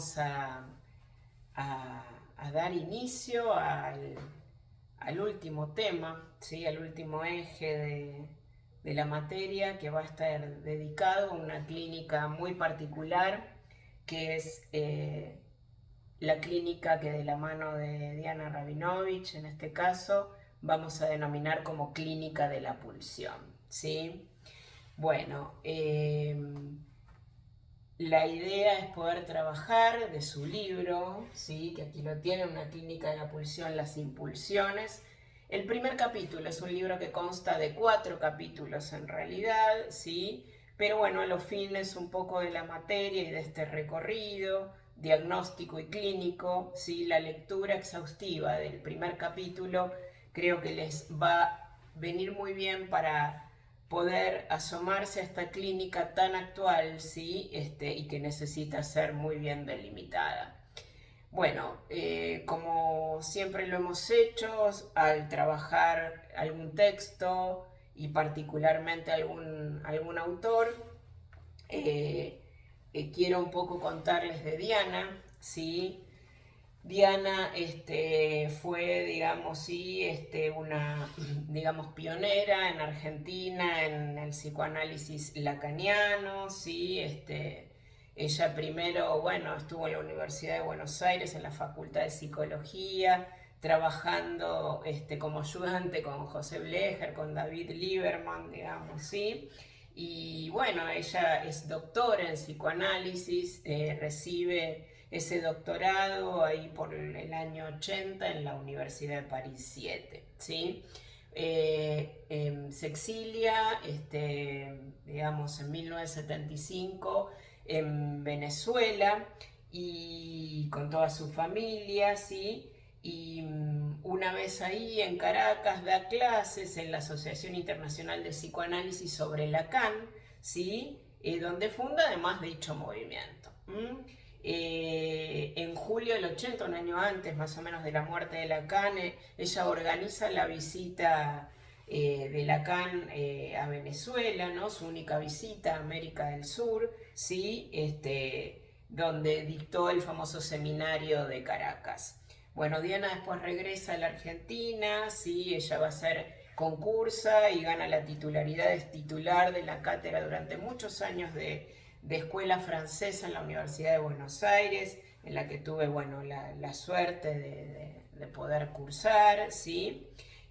A dar inicio al último tema, ¿sí? Al último eje de la materia, que va a estar dedicado a una clínica muy particular, que es la clínica que, de la mano de Diana Rabinovich, en este caso, vamos a denominar como clínica de la pulsión, ¿sí? Bueno, la idea es poder trabajar de su libro, ¿sí? Que aquí lo tiene, Una clínica de la pulsión, las impulsiones. El primer capítulo es un libro que consta de 4 capítulos en realidad, ¿sí? Pero bueno, a los fines un poco de la materia y de este recorrido diagnóstico y clínico, ¿sí? La lectura exhaustiva del primer capítulo creo que les va a venir muy bien para poder asomarse a esta clínica tan actual, ¿sí? Y que necesita ser muy bien delimitada. Bueno, como siempre lo hemos hecho, al trabajar algún texto y particularmente algún autor, quiero un poco contarles de Diana, ¿sí? Diana fue, digamos, sí, una, digamos, pionera en Argentina en el psicoanálisis lacaniano, sí, ella primero, bueno, estuvo en la Universidad de Buenos Aires, en la Facultad de Psicología, trabajando como ayudante con José Blecher, con David Lieberman, digamos, sí. Y bueno, ella es doctora en psicoanálisis, recibe ese doctorado ahí por el año 80 en la Universidad de París 7, ¿sí? Se exilia, digamos, en 1975 en Venezuela y con toda su familia, ¿sí? Y una vez ahí en Caracas da clases en la Asociación Internacional de Psicoanálisis sobre Lacan, ¿sí? Donde funda además dicho movimiento. En julio del 80, un año antes más o menos de la muerte de Lacan, ella organiza la visita de Lacan a Venezuela, ¿no? Su única visita a América del Sur, ¿sí? Donde dictó el famoso seminario de Caracas. Bueno, Diana después regresa a la Argentina, ¿sí? Ella va a ser concursa y gana la titularidad, es titular de la cátedra durante muchos años de escuela francesa en la Universidad de Buenos Aires, en la que tuve, bueno, la suerte de poder cursar, ¿sí?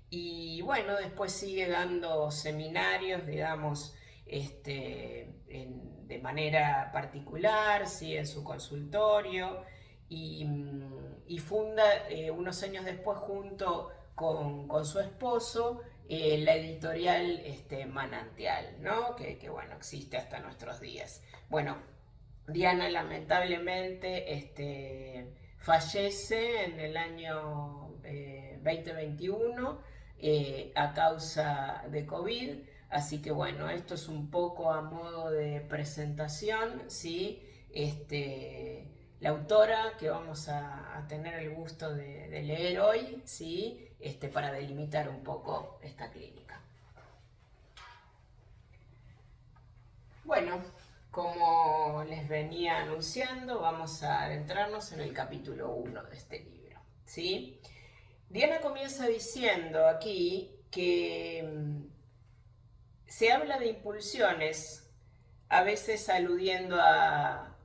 Y bueno, después sigue dando seminarios, digamos, de manera particular, ¿sí? En su consultorio, y funda unos años después junto con su esposo la editorial Manantial, ¿no? Que bueno, existe hasta nuestros días. Bueno, Diana lamentablemente fallece en el año 2021 a causa de COVID. Así que bueno, esto es un poco a modo de presentación, ¿sí? La autora que vamos a tener el gusto de leer hoy, ¿sí? Para delimitar un poco esta clínica. Bueno, como les venía anunciando, vamos a adentrarnos en el capítulo 1 de este libro, ¿sí? Diana comienza diciendo aquí que se habla de impulsiones, a veces aludiendo a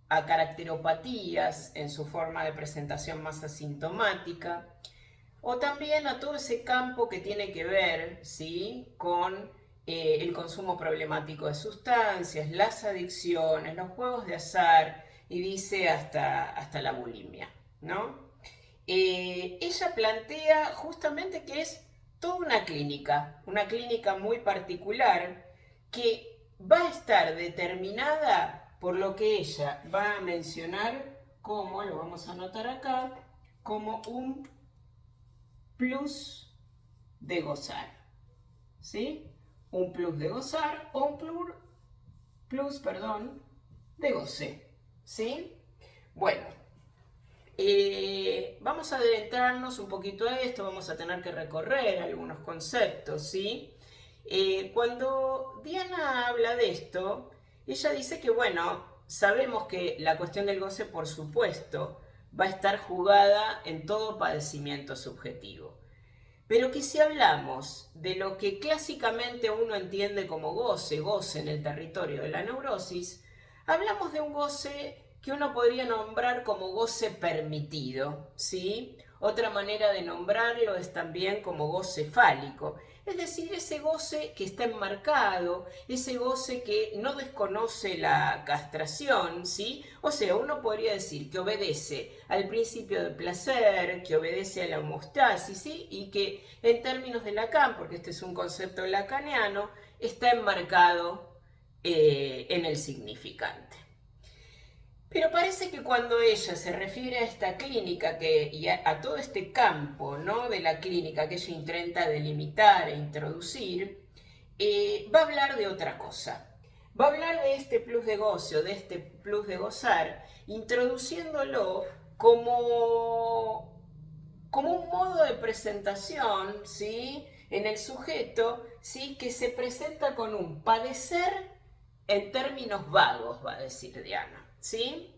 caracteropatías en su forma de presentación más asintomática, o también a todo ese campo que tiene que ver, ¿sí? Con el consumo problemático de sustancias, las adicciones, los juegos de azar y dice hasta la bulimia, ¿no? Ella plantea justamente que es toda una clínica muy particular que va a estar determinada por lo que ella va a mencionar como, lo vamos a anotar acá, como un plus de gozar, ¿sí? Un plus de gozar o un plus, perdón, de goce, ¿sí? Bueno, vamos a adentrarnos un poquito a esto, vamos a tener que recorrer algunos conceptos, ¿sí? Cuando Diana habla de esto, ella dice que, bueno, sabemos que la cuestión del goce, por supuesto, va a estar jugada en todo padecimiento subjetivo. Pero que si hablamos de lo que clásicamente uno entiende como goce en el territorio de la neurosis, hablamos de un goce que uno podría nombrar como goce permitido, ¿sí? Otra manera de nombrarlo es también como goce fálico, es decir, ese goce que está enmarcado, ese goce que no desconoce la castración, ¿sí? O sea, uno podría decir que obedece al principio del placer, que obedece a la homeostasis, ¿sí? Y que en términos de Lacan, porque este es un concepto lacaniano, está enmarcado en el significante. Pero parece que cuando ella se refiere a esta clínica y a todo este campo, ¿no?, de la clínica que ella intenta delimitar e introducir, va a hablar de otra cosa. Va a hablar de este plus de goce o de este plus de gozar, introduciéndolo como un modo de presentación, ¿sí?, en el sujeto, ¿sí?, que se presenta con un padecer en términos vagos, va a decir Diana, ¿sí?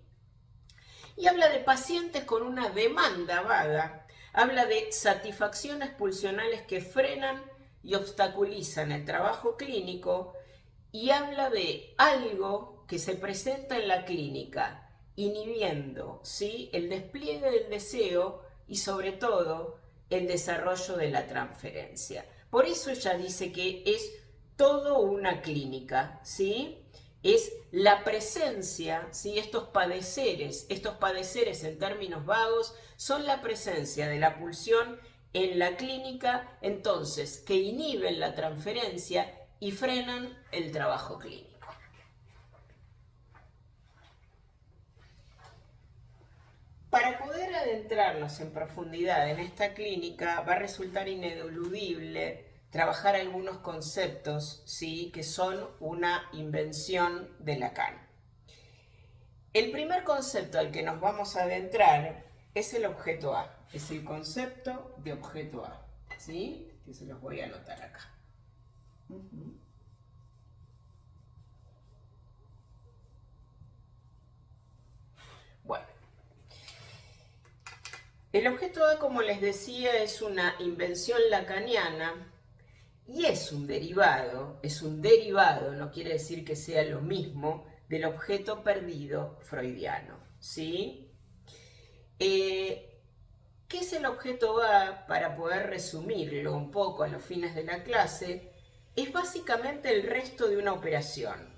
Y habla de pacientes con una demanda vaga, habla de satisfacciones pulsionales que frenan y obstaculizan el trabajo clínico y habla de algo que se presenta en la clínica, inhibiendo, ¿sí?, el despliegue del deseo y sobre todo el desarrollo de la transferencia. Por eso ella dice que es todo una clínica, ¿sí? Es la presencia, ¿sí?, estos padeceres en términos vagos, son la presencia de la pulsión en la clínica, entonces, que inhiben la transferencia y frenan el trabajo clínico. Para poder adentrarnos en profundidad en esta clínica, va a resultar ineludible trabajar algunos conceptos, ¿sí?, que son una invención de Lacan. El primer concepto al que nos vamos a adentrar es el objeto A, es el concepto de objeto A, ¿sí?, que se los voy a anotar acá. Bueno, el objeto A, como les decía, es una invención lacaniana y es un derivado, no quiere decir que sea lo mismo, del objeto perdido freudiano, ¿sí? ¿Qué es el objeto A? Para poder resumirlo un poco a los fines de la clase, es básicamente el resto de una operación.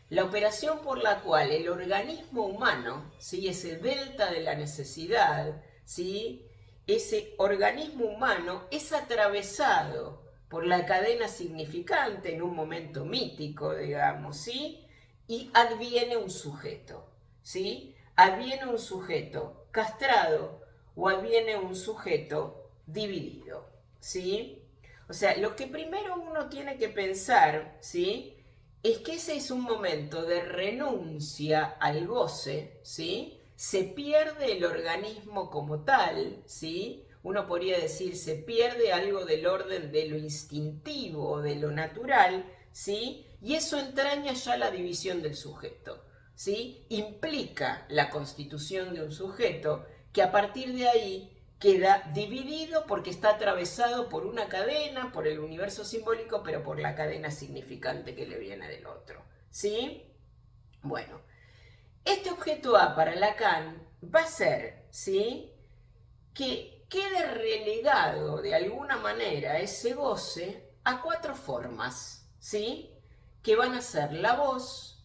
La operación por la cual el organismo humano, ¿sí?, ese delta de la necesidad, ¿sí?, ese organismo humano es atravesado por la cadena significante en un momento mítico, digamos, ¿sí?, y adviene un sujeto, ¿sí? Adviene un sujeto castrado o adviene un sujeto dividido, ¿sí? O sea, lo que primero uno tiene que pensar, ¿sí?, es que ese es un momento de renuncia al goce, ¿sí? Se pierde el organismo como tal, ¿sí? Uno podría decir, se pierde algo del orden de lo instintivo, de lo natural, ¿sí? Y eso entraña ya la división del sujeto, ¿sí? Implica la constitución de un sujeto que a partir de ahí queda dividido porque está atravesado por una cadena, por el universo simbólico, pero por la cadena significante que le viene del otro, ¿sí? Bueno, este objeto A para Lacan va a ser, ¿sí?, que quede relegado de alguna manera ese goce a cuatro formas, ¿sí?, que van a ser la voz,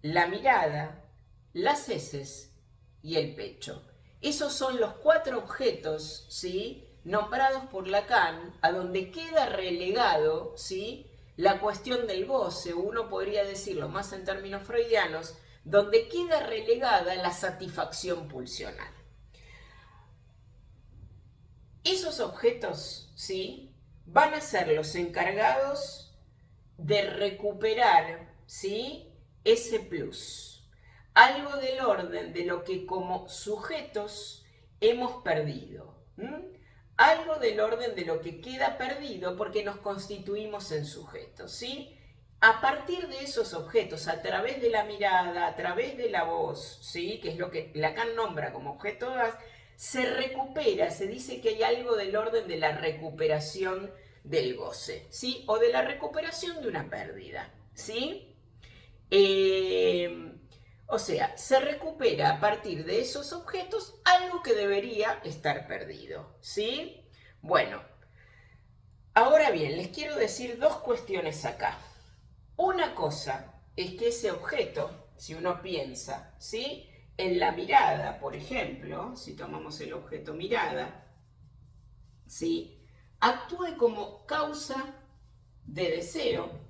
la mirada, las heces y el pecho. Esos son los cuatro objetos, ¿sí?, nombrados por Lacan, a donde queda relegado, ¿sí?, la cuestión del goce, uno podría decirlo más en términos freudianos, donde queda relegada la satisfacción pulsional. Esos objetos, ¿sí?, van a ser los encargados de recuperar, ¿sí?, ese plus. Algo del orden de lo que como sujetos hemos perdido. Algo del orden de lo que queda perdido porque nos constituimos en sujetos, ¿sí? a partir de esos objetos, a través de la mirada, a través de la voz, ¿sí? Que es lo que Lacan nombra como objeto, se recupera, se dice que hay algo del orden de la recuperación del goce, ¿sí? O de la recuperación de una pérdida, ¿sí? O sea, se recupera a partir de esos objetos algo que debería estar perdido, ¿sí? Bueno, ahora bien, les quiero decir dos cuestiones acá. Una cosa es que ese objeto, si uno piensa, ¿sí? En la mirada, por ejemplo, si tomamos el objeto mirada, ¿sí? Actúe como causa de deseo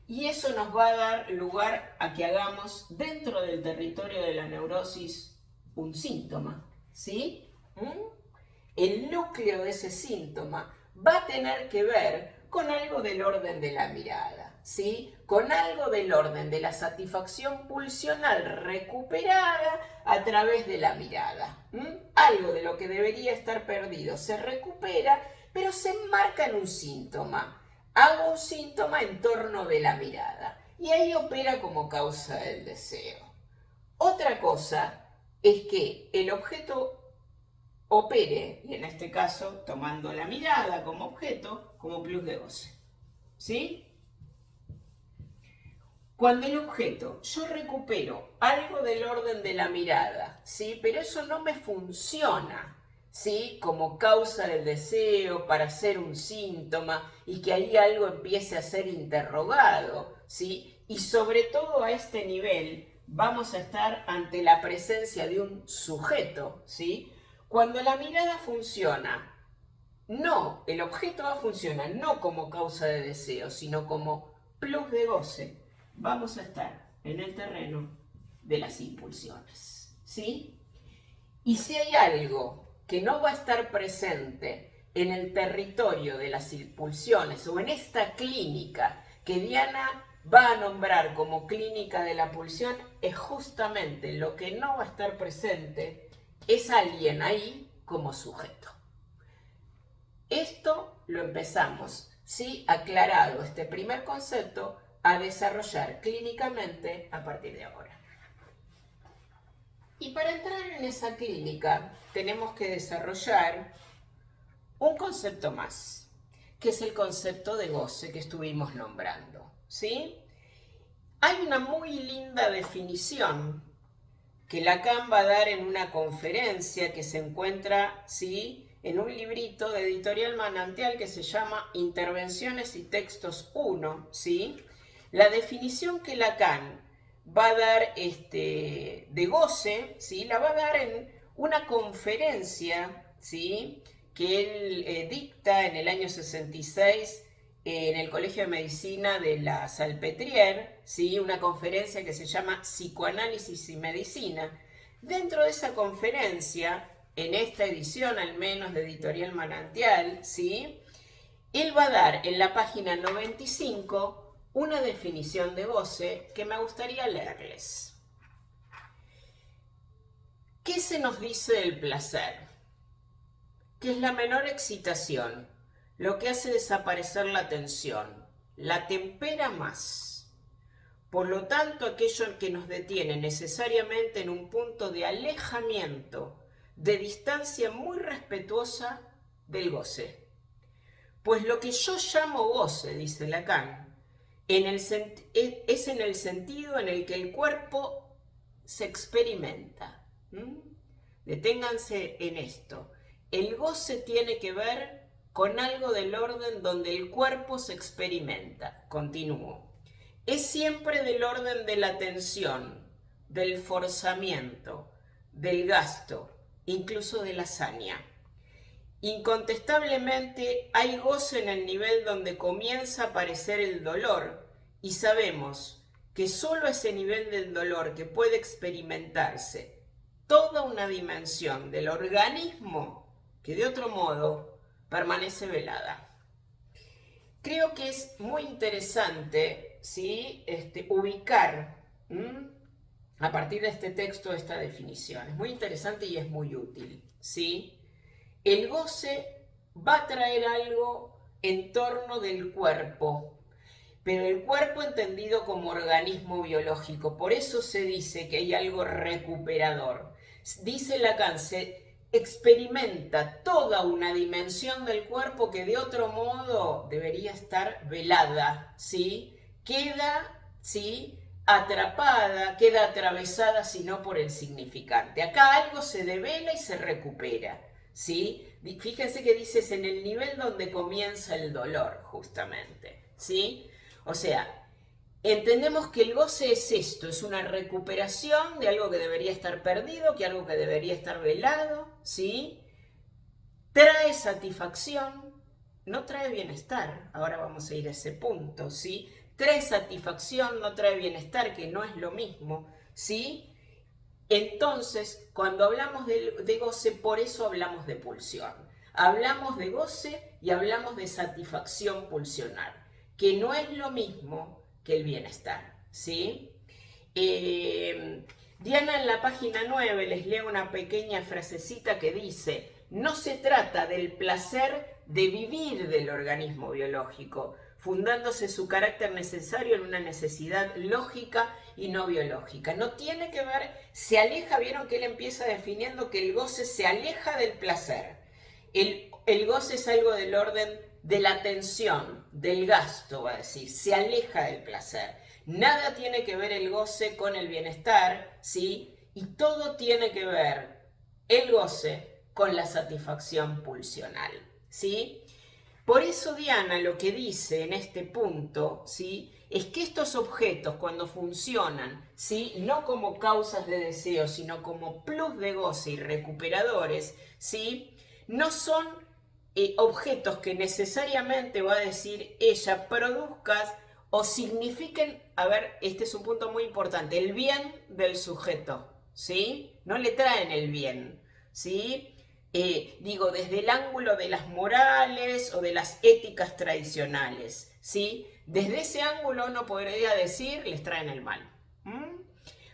y eso nos va a dar lugar a que hagamos dentro del territorio de la neurosis un síntoma, ¿sí? El núcleo de ese síntoma va a tener que ver con algo del orden de la mirada, ¿sí? Con algo del orden de la satisfacción pulsional recuperada a través de la mirada. Algo de lo que debería estar perdido se recupera, pero se enmarca en un síntoma. Hago un síntoma en torno de la mirada y ahí opera como causa del deseo. Otra cosa es que el objeto opere, y en este caso, tomando la mirada como objeto, como plus de goce. ¿Sí? Cuando el objeto, yo recupero algo del orden de la mirada, ¿sí? Pero eso no me funciona, ¿sí? Como causa del deseo, para ser un síntoma, y que ahí algo empiece a ser interrogado, ¿sí? Y sobre todo a este nivel vamos a estar ante la presencia de un sujeto, ¿sí? Cuando la mirada funciona, no, el objeto A funciona no como causa de deseo, sino como plus de goce. Vamos a estar en el terreno de las impulsiones, ¿sí? Y si hay algo que no va a estar presente en el territorio de las impulsiones o en esta clínica que Diana va a nombrar como clínica de la pulsión, es justamente lo que no va a estar presente, es alguien ahí como sujeto. Esto lo empezamos, ¿sí? Aclarado este primer concepto, a desarrollar clínicamente a partir de ahora. Y para entrar en esa clínica tenemos que desarrollar un concepto más, que es el concepto de goce que estuvimos nombrando, ¿sí? Hay una muy linda definición que Lacan va a dar en una conferencia que se encuentra, ¿sí?, en un librito de Editorial Manantial que se llama Intervenciones y Textos 1, ¿sí? La definición que Lacan va a dar de goce, ¿sí?, la va a dar en una conferencia, ¿sí?, que él dicta en el año 66 en el Colegio de Medicina de la Salpêtrière, ¿sí?, una conferencia que se llama Psicoanálisis y Medicina. Dentro de esa conferencia, en esta edición al menos de Editorial Manantial, ¿sí?, él va a dar en la página 95 una definición de goce que me gustaría leerles. ¿Qué se nos dice del placer? Que es la menor excitación, lo que hace desaparecer la tensión, la tempera más. Por lo tanto, aquello que nos detiene necesariamente en un punto de alejamiento, de distancia muy respetuosa del goce. Pues lo que yo llamo goce, dice Lacan, es en el sentido en el que el cuerpo se experimenta. Deténganse en esto. El goce tiene que ver con algo del orden donde el cuerpo se experimenta. Continúo. Es siempre del orden de la tensión, del forzamiento, del gasto, incluso de la hazaña. Incontestablemente hay goce en el nivel donde comienza a aparecer el dolor y sabemos que solo ese nivel del dolor que puede experimentarse toda una dimensión del organismo que de otro modo permanece velada. Creo que es muy interesante, ¿sí?, ubicar a partir de este texto esta definición. Es muy interesante y es muy útil, ¿sí? El goce va a traer algo en torno del cuerpo, pero el cuerpo entendido como organismo biológico. Por eso se dice que hay algo recuperador. Dice Lacan, se experimenta toda una dimensión del cuerpo que de otro modo debería estar velada, ¿sí? Queda, ¿sí?, atrapada, queda atravesada, sino por el significante. Acá algo se devela y se recupera, ¿sí? Fíjense que dices en el nivel donde comienza el dolor, justamente, ¿sí? O sea, entendemos que el goce es esto, es una recuperación de algo que debería estar perdido, que algo que debería estar velado, ¿sí? Trae satisfacción, no trae bienestar. Ahora vamos a ir a ese punto, ¿sí? Trae satisfacción, no trae bienestar, que no es lo mismo, ¿sí? Entonces, cuando hablamos de goce, por eso hablamos de pulsión. Hablamos de goce y hablamos de satisfacción pulsional, que no es lo mismo que el bienestar, ¿sí? Diana en la página 9 les leo una pequeña frasecita que dice: no se trata del placer de vivir del organismo biológico, fundándose su carácter necesario en una necesidad lógica y no biológica. No tiene que ver, se aleja, vieron que él empieza definiendo que el goce se aleja del placer. El goce es algo del orden de la atención, del gasto, va a decir, se aleja del placer. Nada tiene que ver el goce con el bienestar, ¿sí? Y todo tiene que ver el goce con la satisfacción pulsional, ¿sí? Por eso Diana lo que dice en este punto, ¿sí?, es que estos objetos cuando funcionan, ¿sí?, no como causas de deseo, sino como plus de goce y recuperadores, ¿sí?, no son objetos que necesariamente, va a decir ella, produzcan o signifiquen, a ver, este es un punto muy importante, el bien del sujeto, ¿sí? No le traen el bien, ¿sí? Digo, desde el ángulo de las morales o de las éticas tradicionales, ¿sí? Desde ese ángulo uno podría decir, les traen el mal.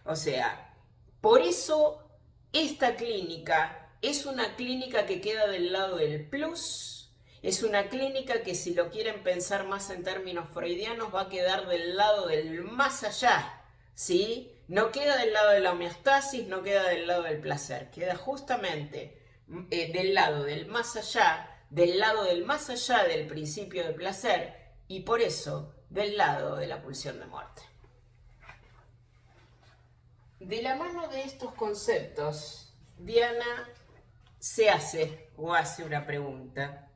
O sea, por eso esta clínica es una clínica que queda del lado del plus, es una clínica que, si lo quieren pensar más en términos freudianos, va a quedar del lado del más allá, ¿sí? No queda del lado de la homeostasis, no queda del lado del placer, queda justamente del lado del más allá del principio de placer, y por eso del lado de la pulsión de muerte. De la mano de estos conceptos, Diana hace una pregunta.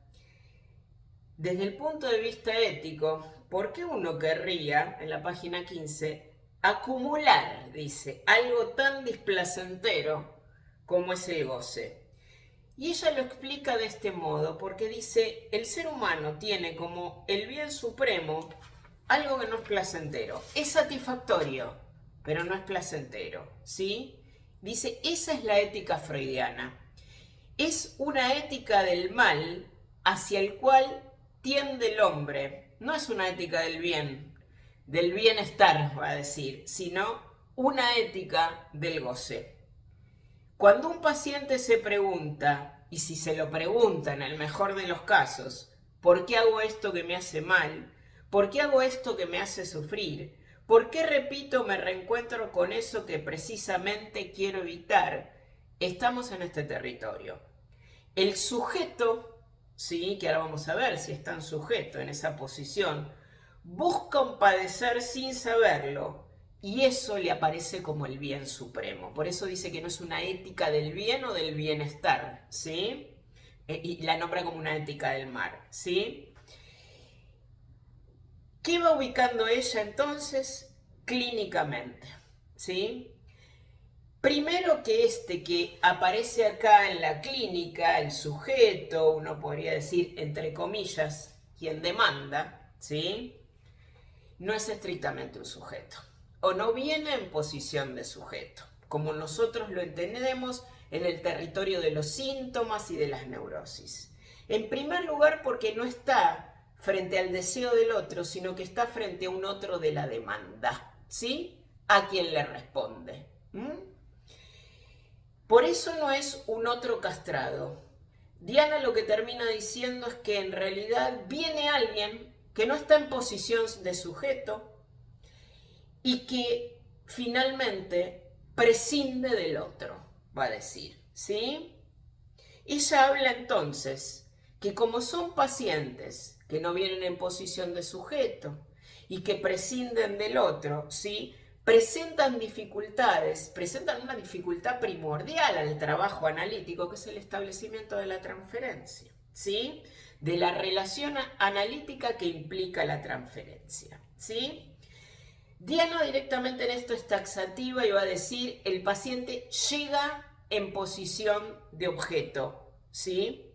Desde el punto de vista ético, ¿por qué uno querría, en la página 15, acumular, dice, algo tan displacentero como es el goce? Y ella lo explica de este modo, porque dice, el ser humano tiene como el bien supremo algo que no es placentero. Es satisfactorio, pero no es placentero, ¿sí? Dice, esa es la ética freudiana. Es una ética del mal hacia el cual tiende el hombre. No es una ética del bien, del bienestar, va a decir, sino una ética del goce. Cuando un paciente se pregunta, y si se lo pregunta en el mejor de los casos, ¿por qué hago esto que me hace mal? ¿Por qué hago esto que me hace sufrir? ¿Por qué, repito, me reencuentro con eso que precisamente quiero evitar? Estamos en este territorio. El sujeto, ¿sí?, que ahora vamos a ver si es tan sujeto en esa posición, busca un padecer sin saberlo, y eso le aparece como el bien supremo. Por eso dice que no es una ética del bien o del bienestar, ¿sí? Y la nombra como una ética del mal, ¿sí? ¿Qué va ubicando ella entonces clínicamente? ¿Sí? Primero que que aparece acá en la clínica, el sujeto, uno podría decir, entre comillas, quien demanda, ¿sí?, no es estrictamente un sujeto, o no viene en posición de sujeto, como nosotros lo entendemos en el territorio de los síntomas y de las neurosis. En primer lugar, porque no está frente al deseo del otro, sino que está frente a un otro de la demanda, ¿sí?, a quien le responde. Por eso no es un otro castrado. Diana lo que termina diciendo es que en realidad viene alguien que no está en posición de sujeto y que finalmente prescinde del otro, va a decir, ¿sí? Ella habla entonces que como son pacientes que no vienen en posición de sujeto y que prescinden del otro, ¿sí? Presentan dificultades, presentan una dificultad primordial al trabajo analítico, que es el establecimiento de la transferencia, ¿sí? De la relación analítica que implica la transferencia, ¿sí? Diana directamente en esto es taxativa y va a decir, el paciente llega en posición de objeto, ¿sí?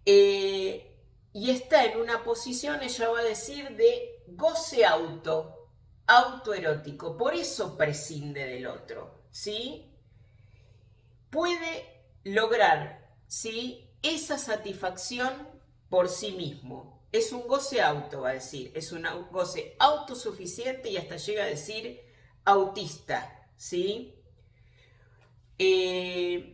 Y está en una posición, ella va a decir, de goce autoerótico, por eso prescinde del otro, ¿sí? Puede lograr, ¿sí? Esa satisfacción por sí mismo. Es un goce auto, va a decir, es un goce autosuficiente y hasta llega a decir autista, ¿sí? En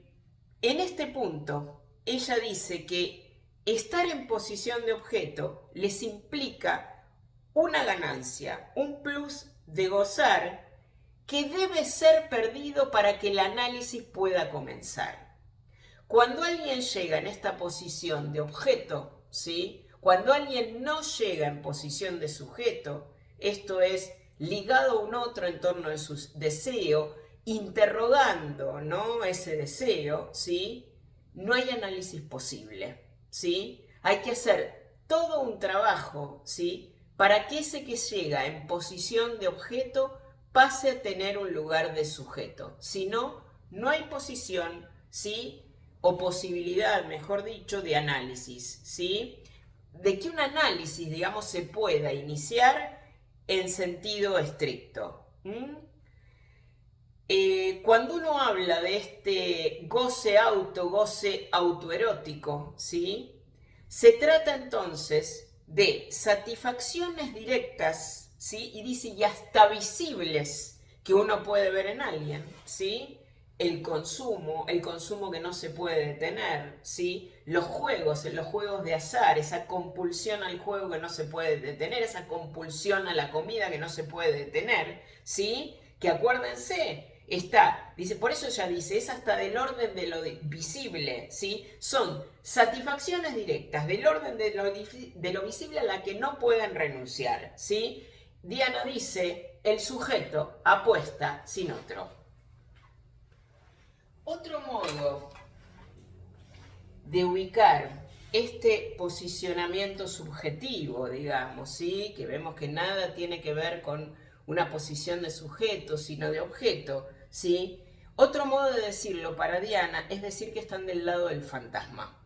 este punto, ella dice que estar en posición de objeto les implica una ganancia, un plus de gozar que debe ser perdido para que el análisis pueda comenzar. Cuando alguien llega en esta posición de objeto, ¿sí? Cuando alguien no llega en posición de sujeto, esto es, ligado a un otro en torno de su deseo, interrogando, ¿no? Ese deseo, ¿sí? No hay análisis posible, ¿sí? Hay que hacer todo un trabajo, ¿sí? Para que ese que llega en posición de objeto pase a tener un lugar de sujeto. Si no, no hay posición, ¿sí? O posibilidad, mejor dicho, de análisis, ¿sí? De que un análisis, digamos, se pueda iniciar en sentido estricto. Cuando uno habla de este goce autoerótico, ¿sí? Se trata entonces de satisfacciones directas, ¿sí? Y dice, y hasta visibles, que uno puede ver en alguien, ¿sí? El consumo que no se puede detener, ¿sí? Los juegos de azar, esa compulsión al juego que no se puede detener, esa compulsión a la comida que no se puede detener, ¿sí? Que acuérdense, dice, por eso ella dice, es hasta del orden de lo visible, ¿sí? Son satisfacciones directas del orden de lo visible a la que no pueden renunciar, ¿sí? Diana dice, el sujeto apuesta sin otro. Otro modo de ubicar este posicionamiento subjetivo, digamos, ¿sí? Que vemos que nada tiene que ver con una posición de sujeto, sino de objeto, ¿sí? Otro modo de decirlo para Diana es decir que están del lado del fantasma.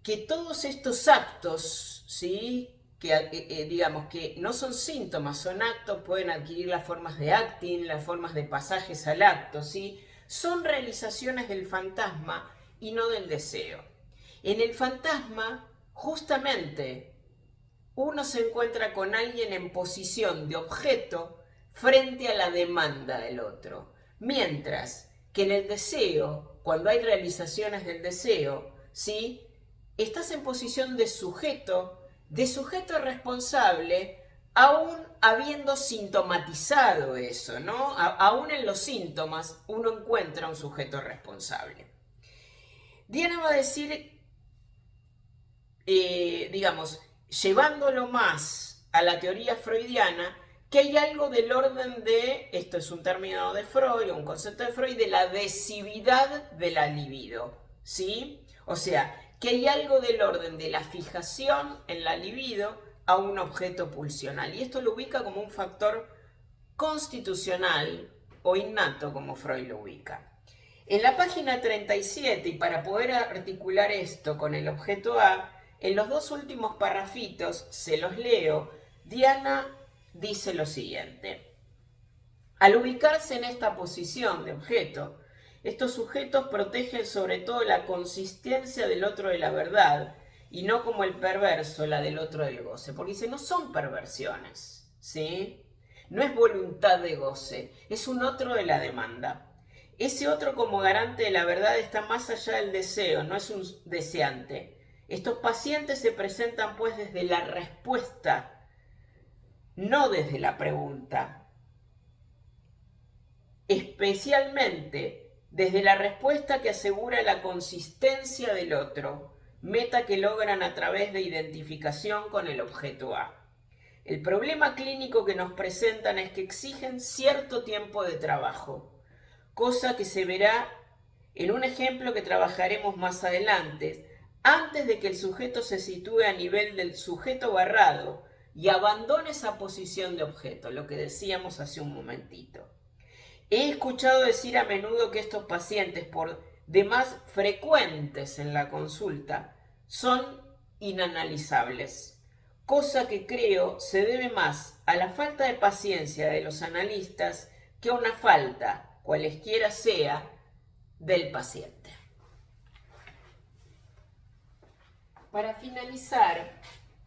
Que todos estos actos, ¿sí? Que digamos que no son síntomas, son actos, pueden adquirir las formas de acting, las formas de pasajes al acto, ¿sí? Son realizaciones del fantasma y no del deseo. En el fantasma, justamente, uno se encuentra con alguien en posición de objeto frente a la demanda del otro. Mientras que en el deseo, cuando hay realizaciones del deseo, ¿sí? Estás en posición de sujeto responsable, aún habiendo sintomatizado eso, ¿no? Aún en los síntomas uno encuentra un sujeto responsable. Diana va a decir, digamos, llevándolo más a la teoría freudiana, que hay algo del orden de, esto es un término de Freud, un concepto de Freud, de la desividad de la libido, ¿sí? O sea, que hay algo del orden de la fijación en la libido a un objeto pulsional. Y esto lo ubica como un factor constitucional o innato, como Freud lo ubica. En la página 37, y para poder articular esto con el objeto A, en los dos últimos parrafitos, se los leo, Diana dice lo siguiente. Al ubicarse en esta posición de objeto, estos sujetos protegen sobre todo la consistencia del otro de la verdad y no como el perverso la del otro del goce. Porque dice, no son perversiones, ¿sí? No es voluntad de goce, es un otro de la demanda. Ese otro como garante de la verdad está más allá del deseo, no es un deseante. Estos pacientes se presentan pues desde la respuesta, no desde la pregunta. Especialmente desde la respuesta que asegura la consistencia del otro, meta que logran a través de identificación con el objeto A. El problema clínico que nos presentan es que exigen cierto tiempo de trabajo, cosa que se verá en un ejemplo que trabajaremos más adelante, antes de que el sujeto se sitúe a nivel del sujeto barrado y abandone esa posición de objeto, lo que decíamos hace un momentito. He escuchado decir a menudo que estos pacientes, por demás frecuentes en la consulta, son inanalizables, cosa que creo se debe más a la falta de paciencia de los analistas que a una falta, cualesquiera sea, del paciente. Para finalizar,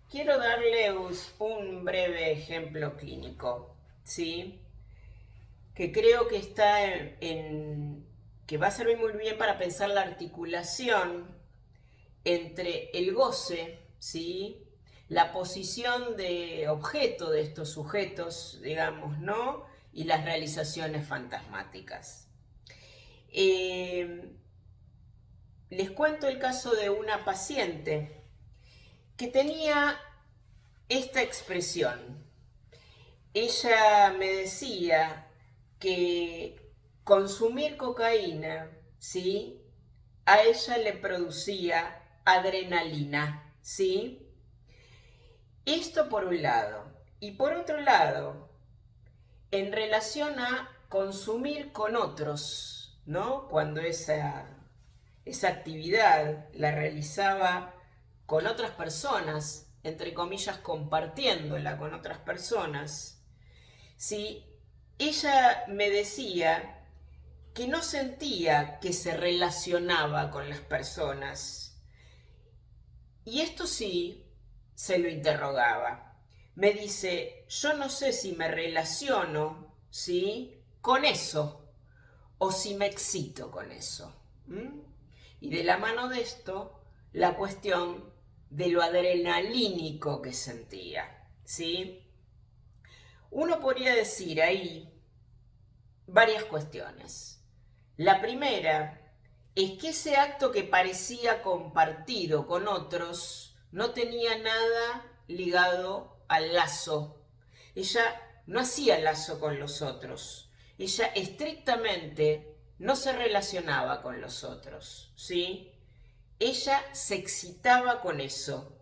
quiero darles un breve ejemplo clínico, ¿sí? Que creo que que va a servir muy bien para pensar la articulación entre el goce, ¿sí? La posición de objeto de estos sujetos, digamos, ¿no? Y las realizaciones fantasmáticas. Les cuento el caso de una paciente que tenía esta expresión. Ella me decía que consumir cocaína, ¿sí?, a ella le producía adrenalina, ¿sí? Esto por un lado. Y por otro lado, en relación a consumir con otros, ¿no? Cuando esa actividad la realizaba con otras personas, entre comillas, compartiéndola con otras personas, ¿sí? Ella me decía que no sentía que se relacionaba con las personas. Y esto sí, se lo interrogaba. Me dice, yo no sé si me relaciono, ¿sí?, con eso, o si me excito con eso. Y de la mano de esto, la cuestión de lo adrenalínico que sentía, ¿sí? Uno podría decir ahí varias cuestiones. La primera es que ese acto que parecía compartido con otros no tenía nada ligado al lazo. Ella no hacía lazo con los otros. Ella estrictamente no se relacionaba con los otros, ¿sí? Ella se excitaba con eso.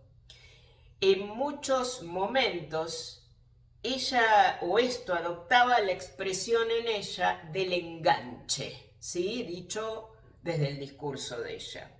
En muchos momentos, ella o esto adoptaba la expresión en ella del enganche, ¿sí?, dicho desde el discurso de ella.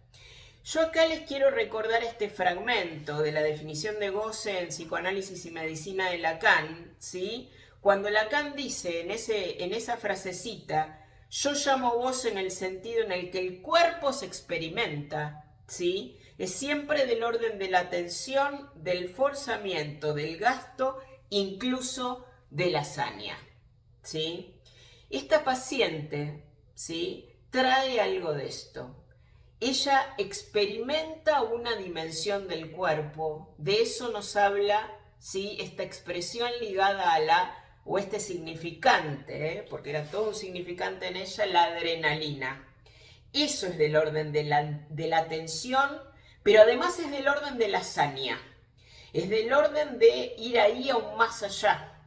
Yo acá les quiero recordar este fragmento de la definición de goce en Psicoanálisis y Medicina de Lacan, ¿sí? Cuando Lacan dice en esa frasecita, yo llamo goce en el sentido en el que el cuerpo se experimenta, ¿sí?, es siempre del orden de la tensión, del forzamiento, del gasto, incluso de la hazaña, ¿sí? Esta paciente, ¿sí?, trae algo de esto. Ella experimenta una dimensión del cuerpo, de eso nos habla, ¿sí?, esta expresión ligada a o este significante, porque era todo un significante en ella, la adrenalina. Eso es del orden de la tensión, pero además es del orden de la hazaña. Es del orden de ir ahí aún más allá,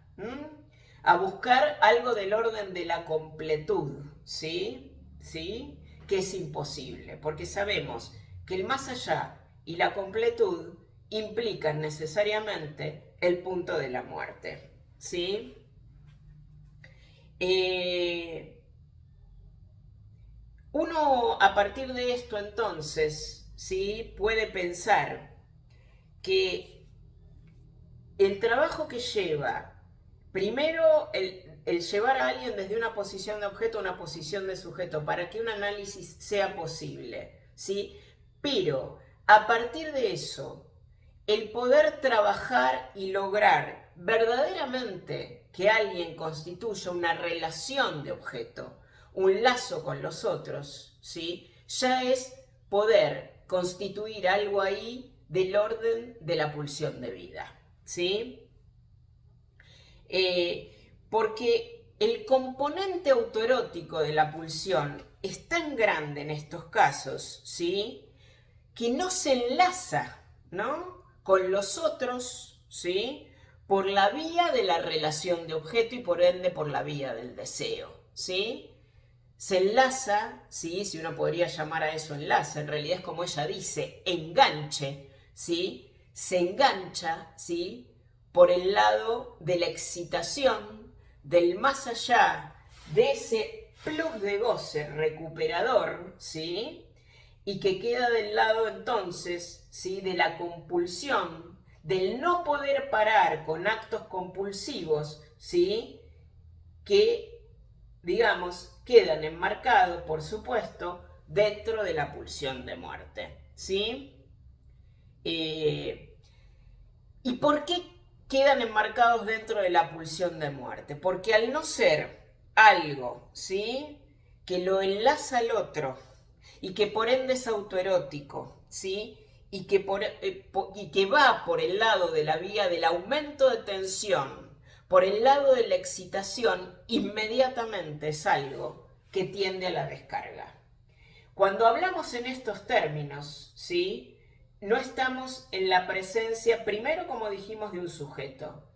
a buscar algo del orden de la completud, ¿sí? ¿Sí? Que es imposible, porque sabemos que el más allá y la completud implican necesariamente el punto de la muerte, ¿sí? Uno a partir de esto entonces, ¿sí?, puede pensar que el trabajo que lleva, primero el llevar a alguien desde una posición de objeto a una posición de sujeto para que un análisis sea posible, ¿sí? Pero a partir de eso, el poder trabajar y lograr verdaderamente que alguien constituya una relación de objeto, un lazo con los otros, ¿sí?, ya es poder constituir algo ahí del orden de la pulsión de vida, ¿sí? Porque el componente autoerótico de la pulsión es tan grande en estos casos, ¿sí?, que no se enlaza, ¿no?, con los otros, ¿sí?, por la vía de la relación de objeto y por ende por la vía del deseo, ¿sí? Se enlaza, ¿sí?, si uno podría llamar a eso enlace, en realidad es como ella dice, enganche, ¿sí? Se engancha, ¿sí?, por el lado de la excitación, del más allá, de ese plus de goce recuperador, ¿sí?, y que queda del lado entonces, ¿sí?, de la compulsión, del no poder parar con actos compulsivos, ¿sí?, que, digamos, quedan enmarcados, por supuesto, dentro de la pulsión de muerte, ¿sí? ¿Y por qué quedan enmarcados dentro de la pulsión de muerte? Porque al no ser algo, ¿sí?, que lo enlaza al otro y que por ende es autoerótico, ¿sí?, y que va por el lado de la vía del aumento de tensión, por el lado de la excitación, inmediatamente es algo que tiende a la descarga. Cuando hablamos en estos términos, ¿sí?, no estamos en la presencia, primero como dijimos, de un sujeto,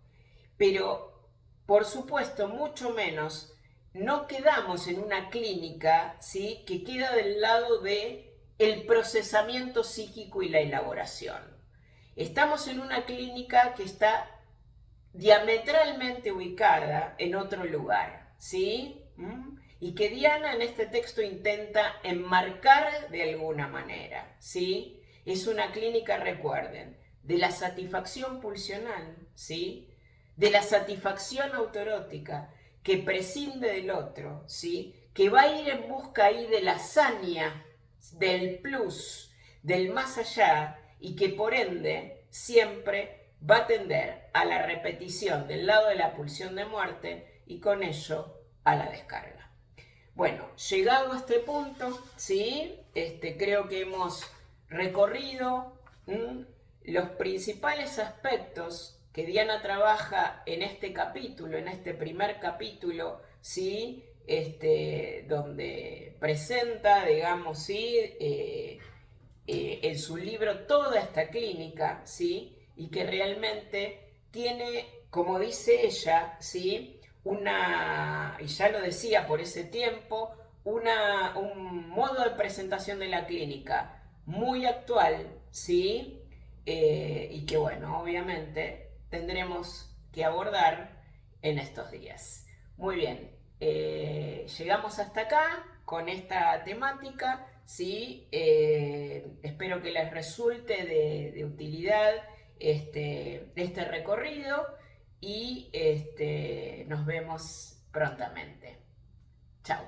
pero por supuesto mucho menos no quedamos en una clínica, ¿sí?, que queda del lado de el procesamiento psíquico y la elaboración. Estamos en una clínica que está diametralmente ubicada en otro lugar, ¿sí? Y que Diana en este texto intenta enmarcar de alguna manera, ¿sí? Es una clínica, recuerden, de la satisfacción pulsional, ¿sí?, de la satisfacción autoerótica, que prescinde del otro, ¿sí?, que va a ir en busca ahí de la hazaña, del plus, del más allá, y que por ende siempre va a tender a la repetición del lado de la pulsión de muerte y con ello a la descarga. Bueno, llegado a este punto, ¿sí?, creo que hemos recorrido los principales aspectos que Diana trabaja en este capítulo, en este primer capítulo, ¿sí?, donde presenta, digamos, ¿sí?, en su libro toda esta clínica, ¿sí?, y que realmente tiene, como dice ella, ¿sí?, y ya lo decía por ese tiempo, un modo de presentación de la clínica muy actual, ¿sí?, y que, bueno, obviamente tendremos que abordar en estos días. Muy bien, llegamos hasta acá con esta temática, ¿sí? Espero que les resulte de utilidad este recorrido y nos vemos prontamente. Chao.